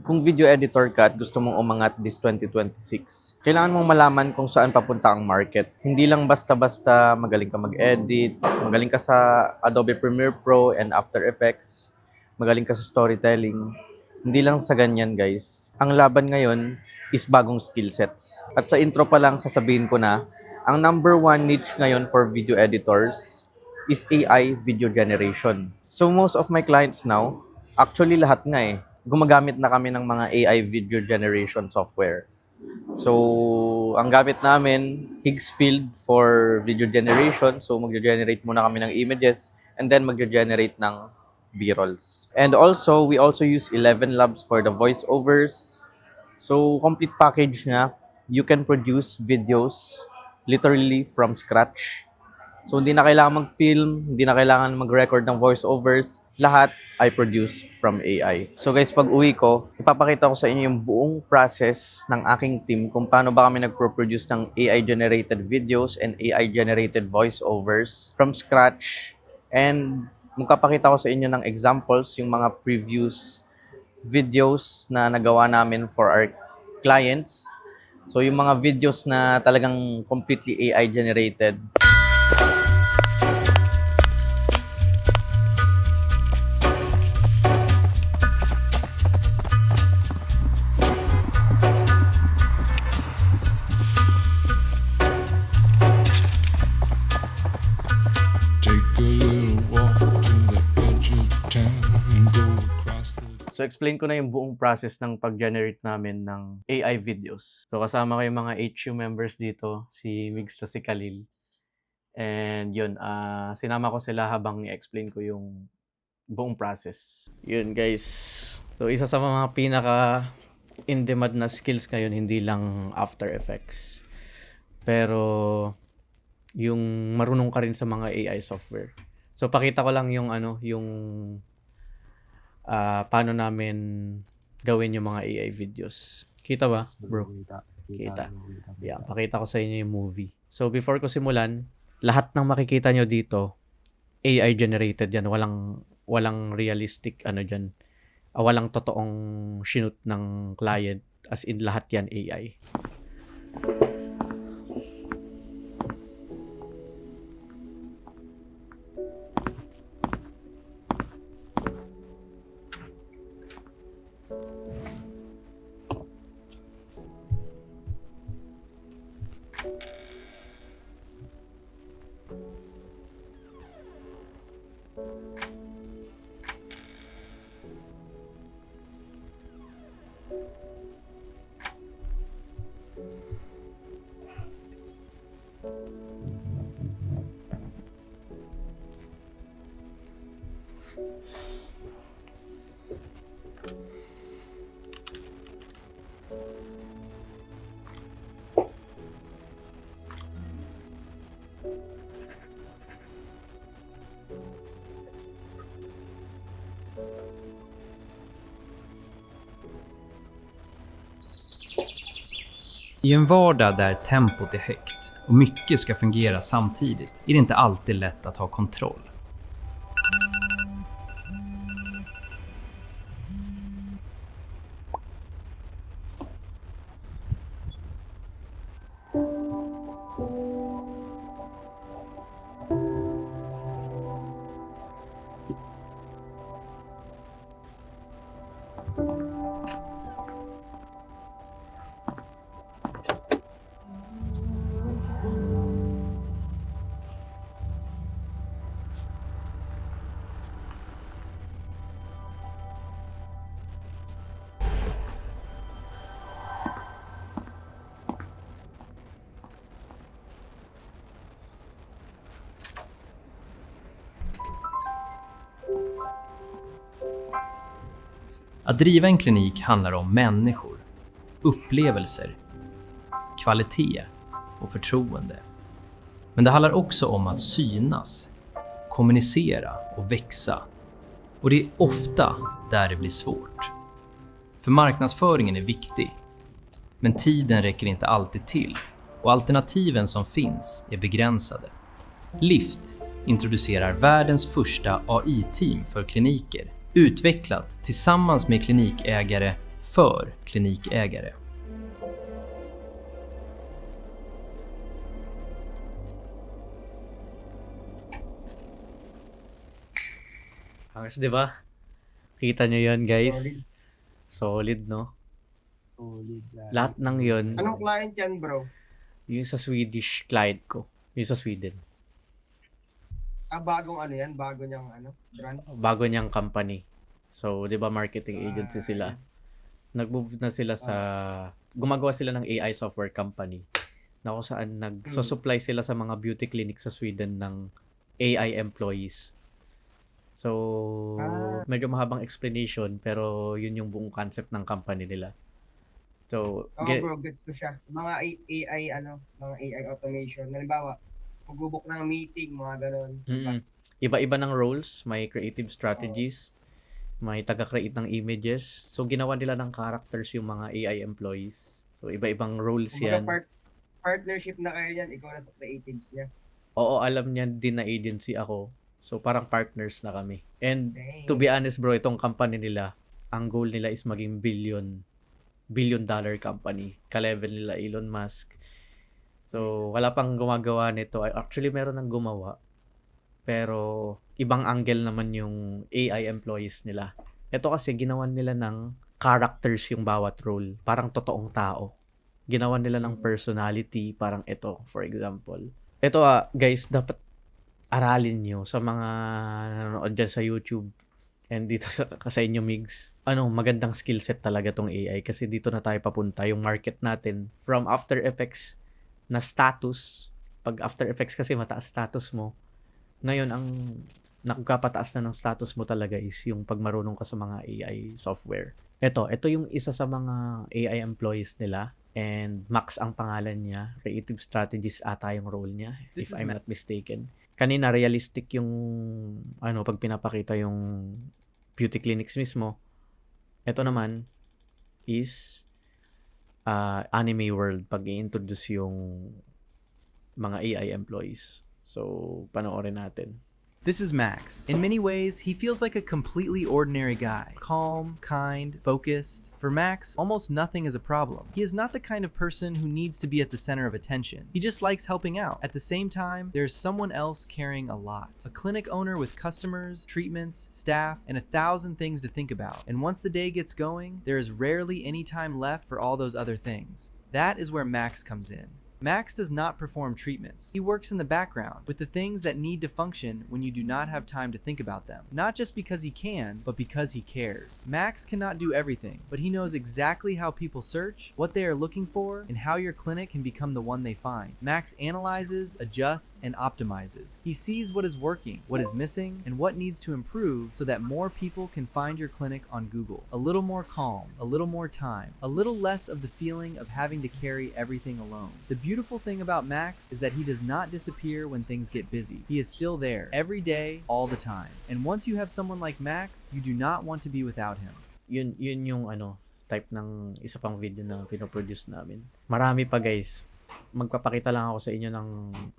Kung video editor ka at gusto mong umangat this 2026, kailangan mong malaman kung saan papunta ang market. Hindi lang basta-basta magaling ka mag-edit, magaling ka sa Adobe Premiere Pro and After Effects, magaling ka sa storytelling. Hindi lang sa ganyan, guys. Ang laban ngayon is bagong skill sets. At sa intro pa lang sasabihin ko na, ang number one niche ngayon for video editors is AI video generation. So most of my clients now, actually lahat nga gumagamit na kami ng mga AI video generation software. So, ang gamit namin, Higgsfield for video generation. So, mag-generate muna kami ng images and then mag-generate ng B-rolls. And also, we also use 11 Labs for the voiceovers. So, complete package na. You can produce videos literally from scratch. So, hindi na kailangan mag-film, hindi na kailangan mag-record ng voiceovers. Lahat I produce from AI. So guys, pag uwi ko, ipapakita ko sa inyo yung buong process ng aking team kung paano ba kami nagpo-produce ng AI-generated videos and AI-generated voiceovers from scratch. And magpapakita ko sa inyo ng examples, yung mga previous videos na nagawa namin for our clients. So yung mga videos na talagang completely AI-generated. So, explain ko na yung buong process ng pag-generate namin ng AI videos. So, kasama ko yung mga HU members dito, si Migs to si Khalil. And yun, sinama ko sila habang i-explain ko yung buong process. Yun guys. So, isa sa mga pinaka in-demand na skills ngayon, hindi lang After Effects. Pero, yung marunong ka rin sa mga AI software. So, pakita ko lang yung paano namin gawin yung mga AI videos. Kita ba, bro? Kita. Yeah, pakita ko sa inyo yung movie. So, before ko simulan, lahat ng makikita nyo dito, AI generated yan. Walang realistic dyan. Walang totoong shoot ng client. As in, lahat yan AI. I en vardag där tempot är högt och mycket ska fungera samtidigt är det inte alltid lätt att ha kontroll. Att driva en klinik handlar om människor, upplevelser, kvalitet och förtroende. Men det handlar också om att synas, kommunicera och växa. Och det är ofta där det blir svårt. För marknadsföringen är viktig, men tiden räcker inte alltid till och alternativen som finns är begränsade. Lift introducerar världens första AI-team för kliniker, utvecklat tillsammans med klinikägare, för klinikägare. Angas, di ba? Kita nyo yun, guys. Solid. Solid, no? Solid. Lahat ng yun, Anong client yan, bro? yung sa Swedish client ko. Yung sa Sweden. Bagong ano yan? Bago niyang ano? Brand? Bago niyang company. So, di ba marketing agency sila? Yes. Nag-move na sila sa... Gumagawa sila ng AI software company na kung saan nag-supply sila sa mga beauty clinic sa Sweden ng AI employees. So, medyo mahabang explanation pero yun yung buong concept ng company nila. So, Oo, bro, gets ko siya. Mga AI, mga AI automation. Halimbawa, magbubuk ng meeting, mga ganon. Iba-iba ng roles, may creative strategies, may taga-create ng images. So, ginawa nila ng characters yung mga AI employees. So, iba-ibang roles yan. Partnership na kayo yan, ikaw na sa creatives niya. Oo, alam niya din na agency ako. So, parang partners na kami. And, Dang. to be honest bro, itong company nila, ang goal nila is maging billion dollar company. Ka-level nila Elon Musk. So, wala pang gumagawa nito. Actually, meron nang gumawa. Pero, ibang angle naman yung AI employees nila. Ito kasi, ginawan nila ng characters yung bawat role. Parang totoong tao. Ginawan nila ng personality. Parang ito, for example. Ito guys, dapat aralin nyo sa mga nanonood dyan sa YouTube and dito sa inyo, Migs. Magandang skill set talaga tong AI kasi dito na tayo papunta. Yung market natin from After Effects na status, pag After Effects kasi mataas status mo, ngayon ang nakapataas na ng status mo talaga is yung pag marunong ka sa mga AI software. Ito yung isa sa mga AI employees nila and Max ang pangalan niya. Creative Strategist ata yung role niya, if I'm not mistaken. Kanina realistic yung pag pinapakita yung beauty clinics mismo. Ito naman is anime world pag i-introduce yung mga AI employees. So, panoorin natin. This is Max. In many ways, he feels like a completely ordinary guy. Calm, kind, focused. For Max, almost nothing is a problem. He is not the kind of person who needs to be at the center of attention. He just likes helping out. At the same time, there's someone else caring a lot. A clinic owner with customers, treatments, staff, and 1,000 things to think about. And once the day gets going, there is rarely any time left for all those other things. That is where Max comes in. Max does not perform treatments. He works in the background with the things that need to function when you do not have time to think about them. Not just because he can, but because he cares. Max cannot do everything, but he knows exactly how people search, what they are looking for, and how your clinic can become the one they find. Max analyzes, adjusts, and optimizes. He sees what is working, what is missing, and what needs to improve so that more people can find your clinic on Google. A little more calm, a little more time, a little less of the feeling of having to carry everything alone. The beautiful thing about Max is that he does not disappear when things get busy. He is still there, every day, all the time. And once you have someone like Max, you do not want to be without him. Yun yung type ng isa pang video na pinoproduce namin. Marami pa guys. Magpapakita lang ako sa inyo ng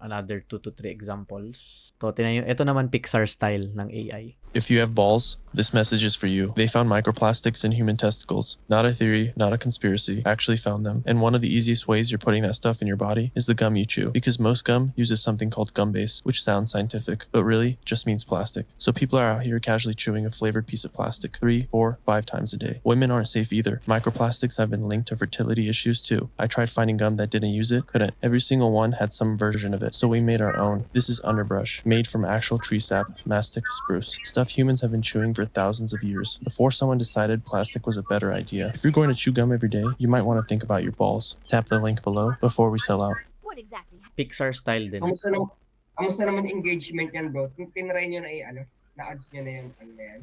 another 2 to 3 examples. Ito naman Pixar style ng AI. If you have balls, this message is for you. They found microplastics in human testicles. Not a theory, not a conspiracy. Actually found them. And one of the easiest ways you're putting that stuff in your body is the gum you chew. Because most gum uses something called gum base, which sounds scientific, but really just means plastic. So people are out here casually chewing a flavored piece of plastic 3, 4, 5 times a day. Women aren't safe either. Microplastics have been linked to fertility issues too. I tried finding gum that didn't use it, couldn't. Every single one had some version of it. So we made our own. This is underbrush, made from actual tree sap, mastic spruce. Stuff humans have been chewing for thousands of years before someone decided plastic was a better idea. If you're going to chew gum every day, you might want to think about your balls. Tap the link below before we sell out. What exactly? Pixar style din. Kamusta naman engagement yan, bro? Kung tinry nyo na na-ads nyo na yan,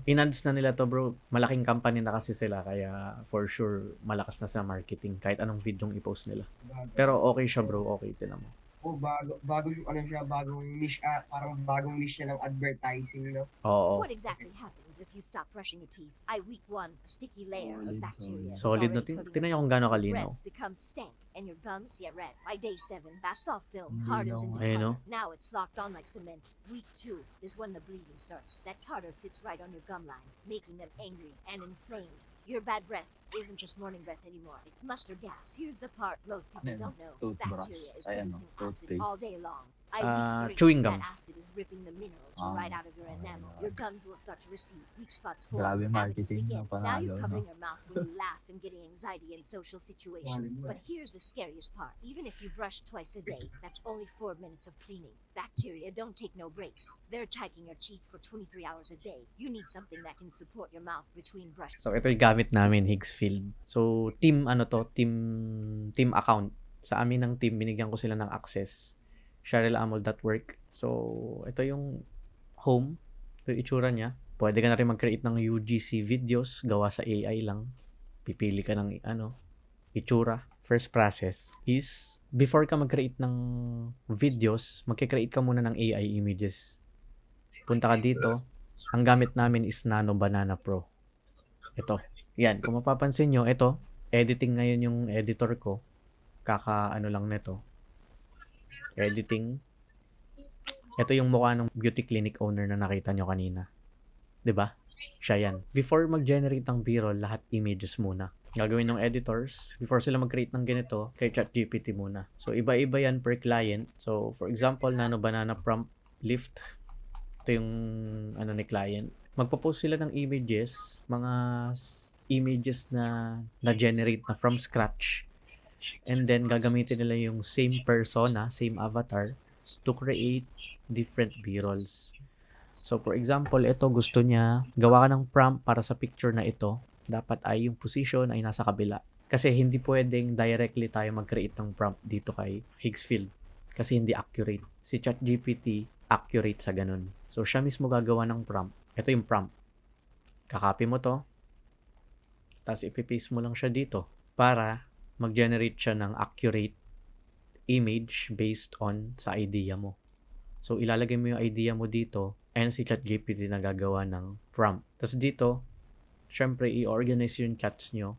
In-ads na nila to bro. Malaking company na kasi sila kaya for sure malakas na sa marketing kahit anong video yung i-post nila. Pero okay siya bro, okay din naman. Bago yung bagong niche, parang bagong niche ng advertising, no? Oo. What exactly happens if you stop brushing your teeth? I week 1, a sticky layer of bacteria. is Solid na. already coating Tingnan your nyo kung gaano kalinaw. breath becomes stank, and your gums get red. By day 7, that soft film hardens into Ayun, tartar. Now it's locked on like cement. Week 2 is when the bleeding starts. That tartar sits right on your gum line, making them angry and inflamed. Your bad breath isn't just morning breath anymore. It's mustard gas. Here's the part most people Ano, don't know. toothbrush. Bacteria is Ay, ano, producing acid all toothpaste. day long. chewing gum. That acid is ripping the minerals Ah, right out of your okay, enamel. okay. Your gums will start to recede. Weak spots form. Grabe Cavities marketing begin. na Now you're panalo, covering no? your mouth when you laugh and getting anxiety in social situations. But here's the scariest part. Even if you brush twice a day, that's only 4 minutes of cleaning. Bacteria don't take no breaks. They're attacking your teeth for 23 hours a day. You need something that can support your mouth between brushes. So ito yung gamit namin, Higgsfield. So team team account. Sa amin ng team, binigyan ko sila ng access. SharylAmol.work. So ito yung home. Ito yung itsura niya. Pwede ka na rin mag-create ng UGC videos. Gawa sa AI lang. Pipili ka ng itsura. First process is, before ka mag-create ng videos, mag-create ka muna ng AI images. Punta ka dito. Ang gamit namin is Nano Banana Pro. Ito. Yan. Kung mapapansin nyo, ito. Editing ngayon yung editor ko. Kaka-ano lang nito. Editing. Ito yung mukha ng beauty clinic owner na nakita nyo kanina. 'Di ba? Siya yan. Before mag-generate ng B-roll, lahat images muna. Gagawin ng editors, before sila mag-create ng ganito, kay ChatGPT muna. So, iba-iba yan per client. So, for example, Nano Banana Prompt Lift. Ito yung ano ni client. Magpo-post sila ng images, mga images na na-generate na from scratch. And then, gagamitin nila yung same persona, same avatar, to create different B-rolls. So, for example, ito gusto niya, gawa ka ng prompt para sa picture na ito. Dapat ay yung position ay nasa kabila. Kasi hindi pwedeng directly tayo mag-create ng prompt dito kay Higgsfield. Kasi hindi accurate. Si ChatGPT, accurate sa ganun. So, siya mismo gagawa ng prompt. Ito yung prompt. Kakopy mo to. Tapos, ipipaste mo lang siya dito para mag-generate siya ng accurate image based on sa idea mo. So, ilalagay mo yung idea mo dito and si ChatGPT na gagawa ng prompt. Tapos dito, syempre, i-organize yung chats nyo.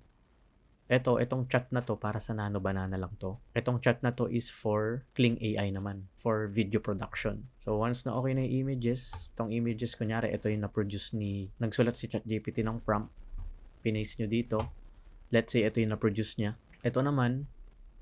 Itong chat na to para sa Nano Banana lang to. Itong chat na to is for Kling AI naman, for video production. So, once na okay na yung images, itong images, kunyari, ito yung na-produce nagsulat si ChatGPT ng prompt. Pinaste nyo dito. Let's say, ito yung na-produce niya. Ito naman,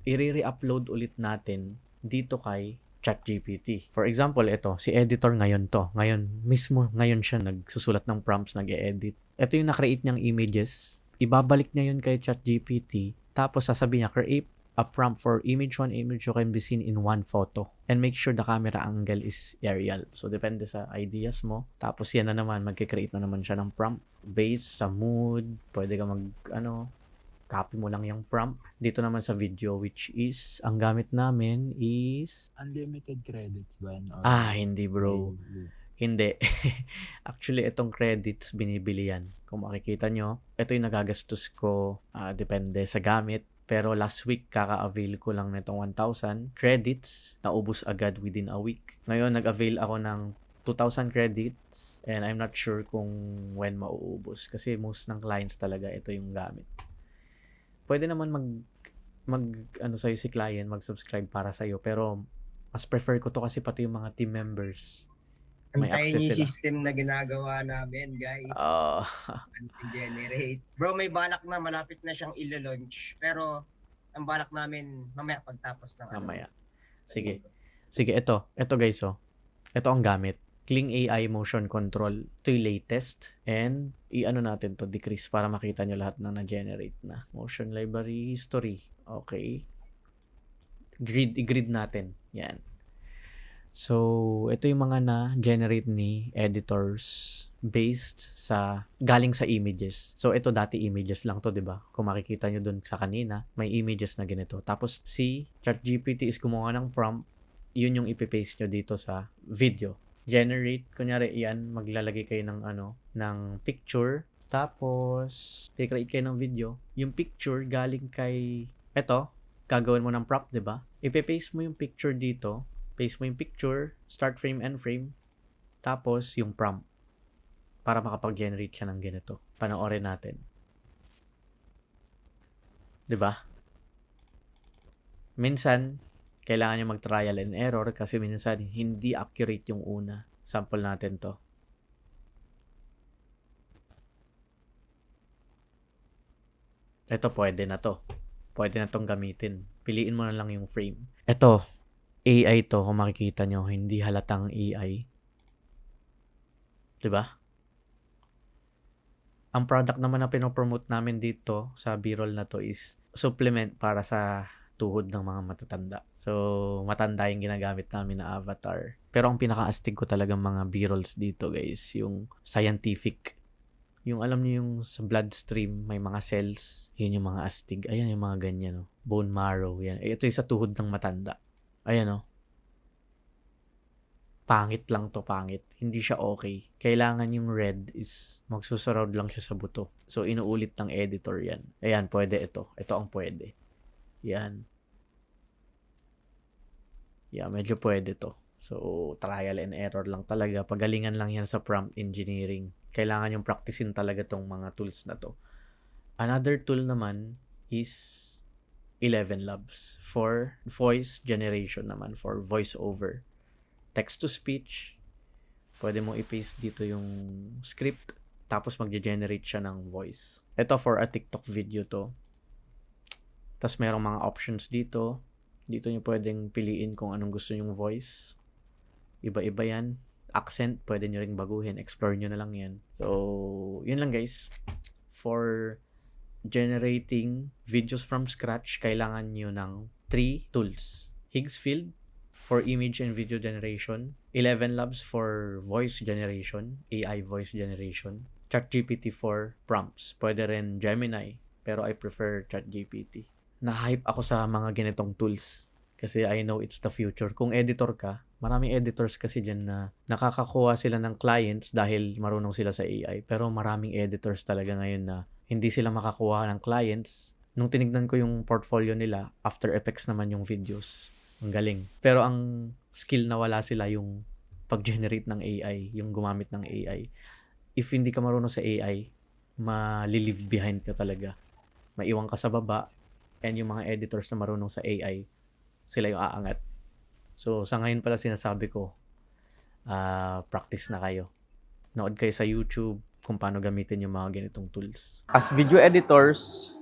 i-re-upload ulit natin dito kay ChatGPT. For example, ito, si editor ngayon to. Ngayon siya nagsusulat ng prompts, nag-e-edit. Ito yung na-create niyang images. Ibabalik niya yun kay ChatGPT. Tapos sasabihin niya, create a prompt for image 1, image 2 can be seen in one photo. And make sure the camera angle is aerial. So, depende sa ideas mo. Tapos yan na naman, mag-create na naman siya ng prompt. Based sa mood, pwede ka copy mo lang yung prompt. Dito naman sa video, which is, ang gamit namin is... Unlimited credits ba yan? Hindi bro. Hindi. Actually, itong credits, binibili yan. Kung makikita nyo, ito yung nagagastos ko. Depende sa gamit. Pero last week, kaka-avail ko lang nitong 1,000 credits. Naubos agad within a week. Ngayon, nag-avail ako ng 2,000 credits. And I'm not sure kung when mauubos. Kasi most ng clients talaga, ito yung gamit. Pwede naman sa'yo si client, mag-subscribe para sa'yo. Pero, mas prefer ko to kasi pati yung mga team members. May Antayin access yung sila. system na ginagawa namin, guys. Anti-generate. Bro, may balak na, malapit na siyang ilo-launch. Pero, ang balak namin, mamaya pagtapos ng Mamaya. Sige, ito. Ito guys, oh. Ito ang gamit. Kling AI Motion Control. Ito yung latest. And, i-ano natin to, decrease para makita nyo lahat ng na-generate na. Motion Library History. Okay. I-grid natin. Yan. So, ito yung mga na-generate ni editors based galing sa images. So, ito dati images lang to, 'di ba? Kung makikita nyo dun sa kanina, may images na ganito. Tapos, si ChatGPT is gumawa ng prompt. Yun yung ipipaste nyo dito sa video. Generate, kunyari, yan, maglalagay kayo ng picture. Tapos, i-create kayo ng video. Yung picture galing kay, gagawin mo ng prompt, 'di ba? Ipe-paste mo yung picture dito. Paste mo yung picture, start frame, end frame, tapos yung prompt para makapag-generate siya ng ganito. Panoorin natin. 'Di ba? Minsan, kailangan nyo mag-trial and error kasi minsan hindi accurate yung una. Sample natin to. Ito, pwede na to. Pwede na tong gamitin. Piliin mo na lang yung frame. Ito, AI to. Kung makikita nyo, hindi halatang AI. Diba? Ang product naman na pinopromote namin dito sa B-roll na to is supplement para sa tuhod ng mga matatanda. So, matanda yung ginagamit namin na avatar. Pero ang pinaka-astig ko talagang mga B-rolls dito, guys, yung scientific. Yung alam niyo yung sa bloodstream, may mga cells. Yun yung mga astig. Ayan yung mga ganyan, no? Bone marrow, yan. Ito yung sa tuhod ng matanda. Ayan, no? Pangit lang to, pangit. Hindi siya okay. Kailangan yung red is magsusurround lang siya sa buto. So, inuulit ng editor yan. Ayan, pwede ito. Ito ang pwede. Yan. Yeah, medyo pwede to. So, trial and error lang talaga. Pagalingan lang yan sa prompt engineering. Kailangan yung practicein talaga tong mga tools na to. Another tool naman is 11 Labs for voice generation naman, for voice over. Text to speech. Pwede mo i-paste dito yung script tapos magge-generate siya ng voice. Ito for a TikTok video to. Tapos merong mga options dito. Dito nyo pwedeng piliin kung anong gusto nyong voice. Iba-iba yan. Accent, pwede nyo ring baguhin. Explore nyo na lang yan. So, yun lang guys. For generating videos from scratch, kailangan nyo ng 3 tools. Higgsfield for image and video generation. 11 Labs for voice generation. AI voice generation. ChatGPT for prompts. Pwede rin Gemini. Pero I prefer ChatGPT. Na-hype ako sa mga ganitong tools kasi I know it's the future. Kung editor ka, maraming editors kasi dyan na nakakakuha sila ng clients dahil marunong sila sa AI. Pero maraming editors talaga ngayon na hindi sila makakuha ng clients. Nung tinignan ko yung portfolio nila, After Effects naman yung videos. Ang galing. Pero ang skill na wala sila yung pag-generate ng AI, yung gumamit ng AI. If hindi ka marunong sa AI, ma-leave behind ka talaga. Maiwan ka sa baba. And yung mga editors na marunong sa AI, sila yung aangat. So, sa ngayon pala sinasabi ko, practice na kayo. Nood kayo sa YouTube kung paano gamitin yung mga ganitong tools. As video editors,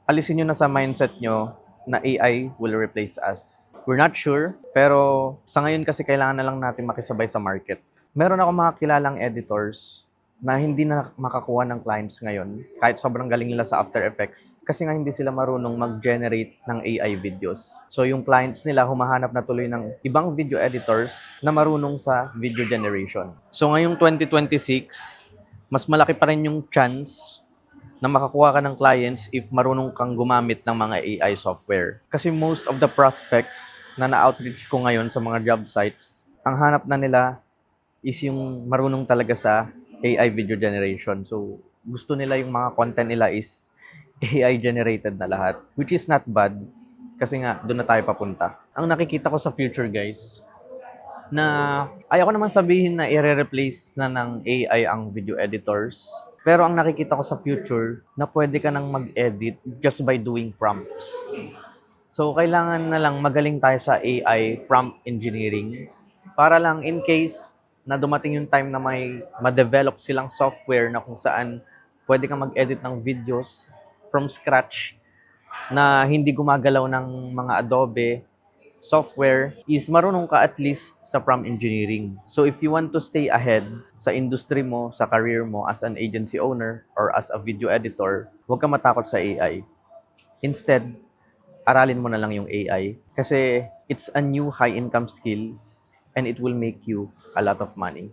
alisin nyo na sa mindset nyo na AI will replace us. We're not sure, pero sa ngayon kasi kailangan na lang natin makisabay sa market. Meron ako mga kilalang editors na hindi na makakuha ng clients ngayon kahit sobrang galing nila sa After Effects kasi nga hindi sila marunong mag-generate ng AI videos. So yung clients nila humahanap na tuloy ng ibang video editors na marunong sa video generation. So ngayong 2026, mas malaki pa rin yung chance na makakuha ka ng clients if marunong kang gumamit ng mga AI software. Kasi most of the prospects na na-outreach ko ngayon sa mga job sites, ang hanap na nila is yung marunong talaga sa AI video generation. So, gusto nila yung mga content nila is AI generated na lahat. Which is not bad. Kasi nga, doon na tayo papunta. Ang nakikita ko sa future, guys, na ayoko naman sabihin na i-replace na ng AI ang video editors. Pero ang nakikita ko sa future, na pwede ka nang mag-edit just by doing prompts. So, kailangan na lang magaling tayo sa AI prompt engineering para lang in case na dumating yung time na may ma-develop silang software na kung saan pwede kang mag-edit ng videos from scratch na hindi gumagalaw ng mga Adobe software is marunong ka at least sa prompt engineering. So if you want to stay ahead sa industry mo, sa career mo as an agency owner or as a video editor, huwag ka matakot sa AI. Instead, aralin mo na lang yung AI kasi it's a new high income skill and it will make you a lot of money.